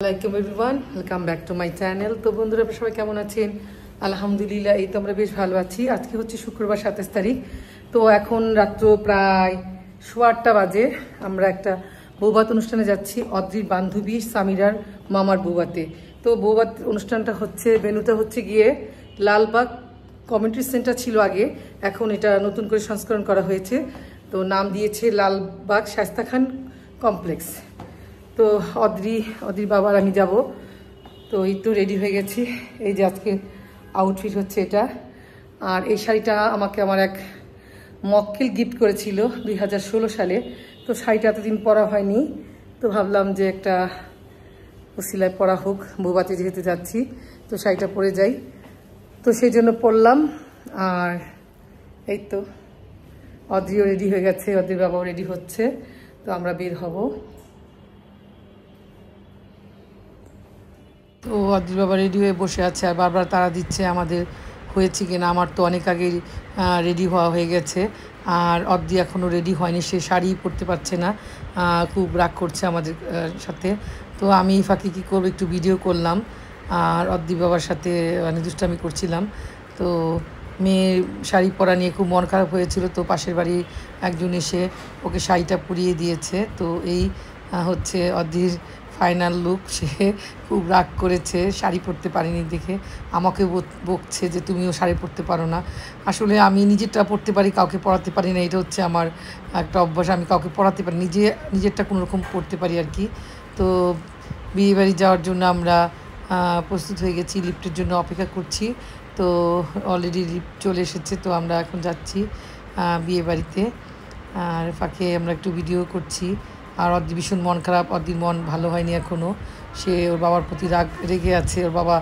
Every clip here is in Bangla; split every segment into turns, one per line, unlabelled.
আসসালামু everyone, welcome back to my channel. তো বন্ধুরা, আপনারা সবাই কেমন আছেন? আলহামদুলিল্লাহ, এই তো আমরা বেশ ভালো আছি। আজকে হচ্ছে শুক্রবার 27 তারিখ। তো এখন রাত্র প্রায় 8:15 বাজে। আমরা একটা বৌভাত অনুষ্ঠানে যাচ্ছি, অদ্রির বান্ধবী সামিরার মামার বৌভাতে। তো বৌভাত অনুষ্ঠানটা হচ্ছে, ভেন্যুটা হচ্ছে গিয়ে লালবাগ কমিউনিটি সেন্টার ছিল আগে, এখন এটা নতুন করে সংস্করণ করা হয়েছে। তো নাম দিয়েছে লালবাগ শায়েস্তা খান কমপ্লেক্স। তো অদ্রির বাবার আমি যাব। তো এই তো রেডি হয়ে গেছি। এই যে আজকে আউটফিট হচ্ছে এটা। আর এই শাড়িটা আমাকে আমার এক মক্কেল গিফট করেছিল 2016 সালে। তো শাড়িটা এতদিন পরা হয়নি, তো ভাবলাম যে একটা ওসিলায় পরা হোক, বৌভাতে যেহেতু যাচ্ছি তো শাড়িটা পরে যাই। তো সেই জন্য পরলাম। আর এই তো অদ্রিও রেডি হয়ে গেছে, অদ্রির বাবাও রেডি হচ্ছে। তো আমরা বের হব। তো অদ্রির বাবা রেডি হয়ে বসে আছে আর বারবার তাড়া দিচ্ছে আমাদের হয়েছে কিনা। আমার তো অনেক আগেই রেডি হওয়া হয়ে গেছে, আর অদ্রি এখনও রেডি হয়নি, সে শাড়ি পরতে পারছে না, খুব রাগ করছে আমাদের সাথে। তো আমি ফাঁকি কী করবো, একটু ভিডিও করলাম আর অদ্রির বাবার সাথে মানে দুষ্টামি করছিলাম। তো মেয়ে শাড়ি পরা নিয়ে খুব মন খারাপ হয়েছিল, তো পাশের বাড়ি একজন এসে ওকে শাড়িটা পরিয়ে দিয়েছে। তো এই হচ্ছে অদ্রির ফাইনাল লুক। সে খুব রাগ করেছে শাড়ি পরতে পারিনি দেখে, আমাকে বকছে যে তুমিও শাড়ি পরতে পারো না। আসলে আমি নিজেরটা পরতে পারি, কাউকে পরাতে পারি না, এটা হচ্ছে আমার একটা অভ্যাস। আমি কাউকে পরাতে পারি, নিজেরটা কোনোরকম পরতে পারি আর কি। তো বিয়েবাড়ি যাওয়ার জন্য আমরা প্রস্তুত হয়ে গেছি, লিফটের জন্য অপেক্ষা করছি। তো অলরেডি লিফট চলে এসেছে, তো আমরা এখন যাচ্ছি বিয়েবাড়িতে। আর ফাঁকে আমরা একটু ভিডিও করছি। আর অদ্রি ভীষণ মন খারাপ, অদ্রির মন ভালো হয়নি এখনও। সে ওর বাবার প্রতি রেগে আছে। ওর বাবা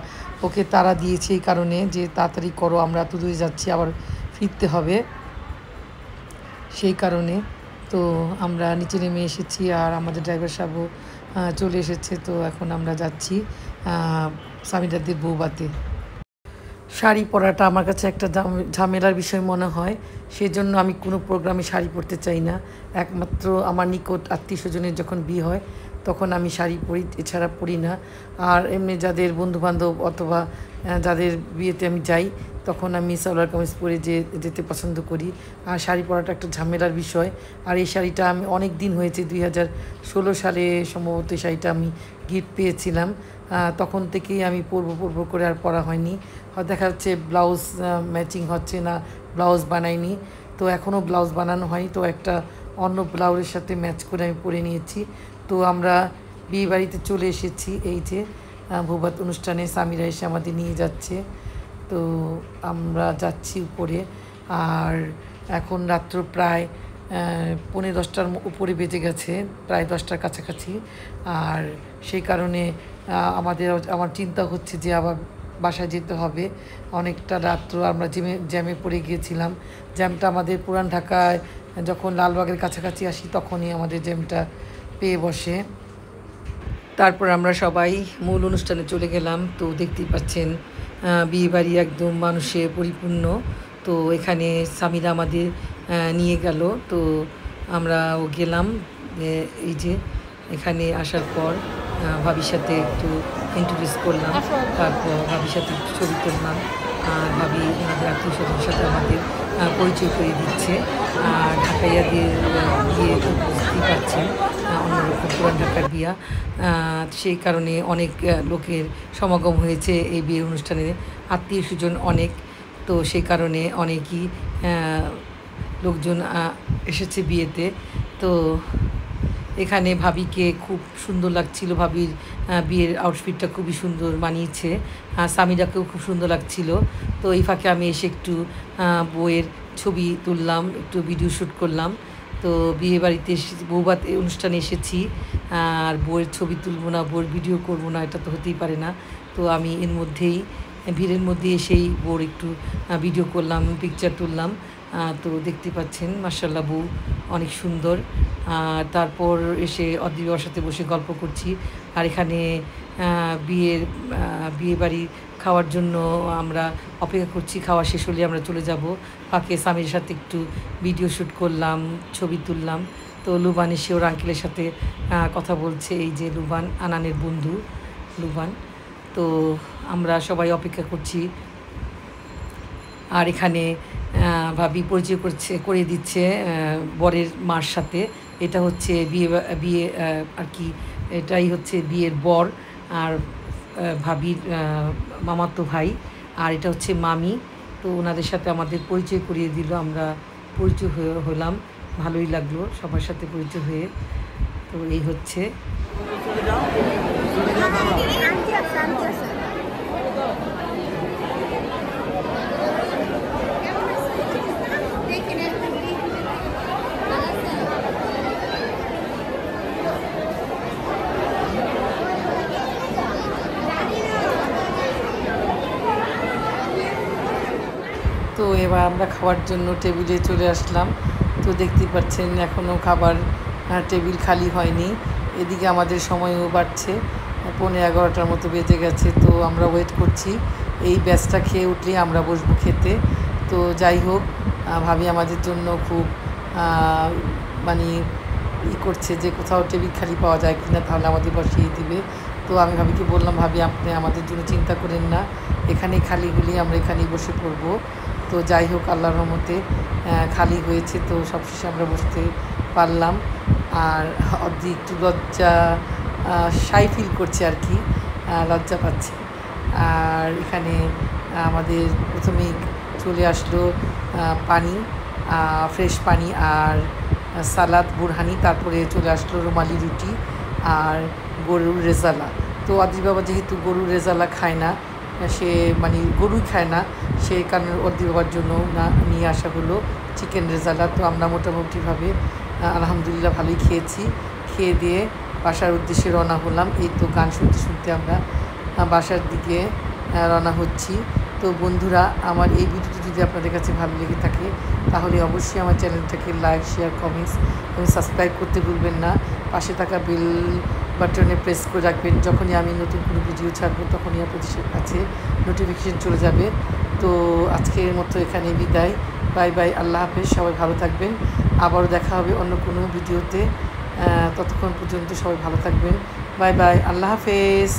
ওকে তাড়া দিয়েছে এই কারণে যে তাড়াতাড়ি করো, আমরা এত দূরে যাচ্ছি, আবার ফিরতে হবে, সেই কারণে। তো আমরা নিচে নেমে এসেছি আর আমাদের ড্রাইভার সাহেবও চলে এসেছে। তো এখন আমরা যাচ্ছি সামিরাদের বৌভাতে। শাড়ি পরাটা আমার কাছে একটা ঝামেলার বিষয় মনে হয়, সেজন্য আমি কোনো প্রোগ্রামে শাড়ি পরতে চাই না। একমাত্র আমার নিকট আত্মীয় স্বজনের যখন বিয়ে হয় তখন আমি শাড়ি পরি, এছাড়া পরি না। আর এমনি যাদের বন্ধুবান্ধব অথবা যাদের বিয়েতে আমি যাই তখন আমি সালোয়ার কামিজ পরে যেতে পছন্দ করি। আর শাড়ি পরাটা একটা ঝামেলার বিষয়। আর এই শাড়িটা আমি অনেক দিন হয়েছে, 2016 সালে সম্ভবত এই শাড়িটা আমি গিফট পেয়েছিলাম। তখন থেকেই আমি পরবো করে আর পরা হয়নি। দেখা যাচ্ছে ব্লাউজ ম্যাচিং হচ্ছে না, ব্লাউজ বানাইনি। তো এখনও ব্লাউজ বানানো হয়নি, তো একটা অন্য ব্লাউজের সাথে ম্যাচ করে আমি পরে নিয়েছি। তো আমরা বিয়ে বাড়িতে চলে এসেছি। এই যে বৌভাত অনুষ্ঠানে সামিরা এসে আমাদের নিয়ে যাচ্ছে। তো আমরা যাচ্ছি উপরে। আর এখন রাত্র প্রায় 9:45 উপরে বেজে গেছে, প্রায় 10টার কাছাকাছি। আর সেই কারণে আমার চিন্তা হচ্ছে যে আবার বাসায় যেতে হবে। অনেকটা রাত্র আমরা জ্যামে পড়ে গিয়েছিলাম। জ্যামটা আমাদের পুরান ঢাকায় যখন লালবাগের কাছাকাছি আসি তখনই আমাদের জ্যামটা পেয়ে বসে। তারপর আমরা সবাই মূল অনুষ্ঠানে চলে গেলাম। তো দেখতেই পাচ্ছেন বিয়েবাড়ি একদম মানুষে পরিপূর্ণ। তো এখানে সামিরা আমাদের নিয়ে গেল। তো আমরাও গেলাম। এই যে এখানে আসার পর ভাবির সাথে একটু ইন্ট্রোডিউস করলাম, তারপর ভাবির সাথে একটু ছবি তুললাম। আর ভাবি আমাদের আত্মীয় স্বজনের সাথে আমাদের পরিচয় করে দিচ্ছে। আর ঢাকাইয়াদের বিয়ে বুঝতেই পারছেন, অন্যরকম পুরান ঢাকার বিয়া, সেই কারণে অনেক লোকের সমাগম হয়েছে এই বিয়ের অনুষ্ঠানে, আত্মীয় স্বজন অনেক। তো সেই কারণে অনেকই লোকজন এসেছে বিয়েতে। তো এখানে ভাবিকে খুব সুন্দর লাগছিল, ভাবির বিয়ের আউটফিটটা খুবই সুন্দর মানিয়েছে, সামিরাকেও খুব সুন্দর লাগছিল। তো এই ফাঁকে আমি এসে একটু বউয়ের ছবি তুললাম, একটু ভিডিও শ্যুট করলাম। তো বিয়ে বাড়িতে বৌভাত অনুষ্ঠানে এসেছি আর বউয়ের ছবি তুলবো না, বউয়ের ভিডিও করবো না, এটা তো হতেই পারে না। তো আমি এর মধ্যেই ভিড়ের মধ্যে এসেই বউর একটু ভিডিও করলাম, পিকচার তুললাম। তো দেখতে পাচ্ছেন মাশাআল্লাহ বউ অনেক সুন্দর। তারপর এসে অদ্রির সাথে বসে গল্প করছি। আর এখানে বিয়ে বাড়ি খাওয়ার জন্য আমরা অপেক্ষা করছি, খাওয়া শেষ হলে আমরা চলে যাব। ফাঁকে স্বামীর সাথে একটু ভিডিও শ্যুট করলাম, ছবি তুললাম। তো লুবান এসে ওর আঙ্কেলের সাথে কথা বলছে। এই যে লুবান আনানের বন্ধু, লুবান। তো আমরা সবাই অপেক্ষা করছি। আর এখানে ভাবি পরিচয় করে দিচ্ছে বরের মার সাথে। এটা হচ্ছে বিয়ে আর কি, এটাই হচ্ছে বিয়ের বর আর ভাবির মামাতো ভাই, আর এটা হচ্ছে মামি। তো ওনাদের সাথে আমাদের পরিচয় করিয়ে দিল, আমরা পরিচয় হলাম, ভালোই লাগলো সবার সাথে পরিচয় হয়ে। তো এই হচ্ছে তো এবার আমরা খাওয়ার জন্য টেবিলে চলে আসলাম। তো দেখতেই পাচ্ছেন এখনও খাবার টেবিল খালি হয়নি। এদিকে আমাদের সময়ও বাড়ছে, 11:15 মতো বেজে গেছে। তো আমরা ওয়েট করছি, এই ব্যাচটা খেয়ে উঠলেই আমরা বসবো খেতে। তো যাই হোক, ভাবি আমাদের জন্য খুব মানে করছে যে কোথাও টেবিল খালি পাওয়া যায় কিনা, তাহলে আমাদের বসিয়ে দিবে। তো আমি ভাবিকে বললাম, ভাবি আপনি আমাদের জন্য চিন্তা করেন না, এখানেই খালি হলেই আমরা এখানেই বসে পড়বো। তো যাই হোক, আল্লাহর রহমতে খালি হয়েছে। তো সবশেষে আমরা বসতে পারলাম। আর অর্ধেক একটু লজ্জা শাই ফিল করছে আর কি, লজ্জা পাচ্ছে। আর এখানে আমাদের প্রথমেই চলে আসলো পানি, ফ্রেশ পানি আর সালাদ বুরহানি, তারপরে চলে আসলো রুমালি রুটি আর গরুর রেজালা। তো আদি বাবা যেহেতু গরুর রেজালা খায় না, সে মানে গরুই খায় না, সেই কারণে অর্দি বাবার জন্য নিয়ে আসা হলো চিকেন রেজালা। তো আমরা মোটামুটিভাবে আলহামদুলিল্লাহ ভালোই খেয়েছি। খেয়ে দিয়ে বাসার উদ্দেশ্যে রওনা হলাম। এই তো গান শুনতে শুনতে আমরা বাসার দিকে রওনা হচ্ছি। তো বন্ধুরা, আমার এই ভিডিওটি যদি আপনাদের কাছে ভালো লেগে থাকে তাহলে অবশ্যই আমার চ্যানেলটাকে লাইক, শেয়ার, কমেন্টস এবং সাবস্ক্রাইব করতে ভুলবেন না। পাশে থাকা বেল বাটনে প্রেস করে রাখবেন, যখনই আমি নতুন কোনো ভিডিও ছাড়বো তখনই আপনাদের কাছে নোটিফিকেশান চলে যাবে। তো আজকের মতো এখানে বিদায়, বাই বাই, আল্লাহ হাফেজ, সবাই ভালো থাকবেন। আবারও দেখা হবে অন্য কোনো ভিডিওতে। ততক্ষণ পর্যন্ত সবাই ভালো থাকবেন, বাই বাই, আল্লাহ হাফেজ।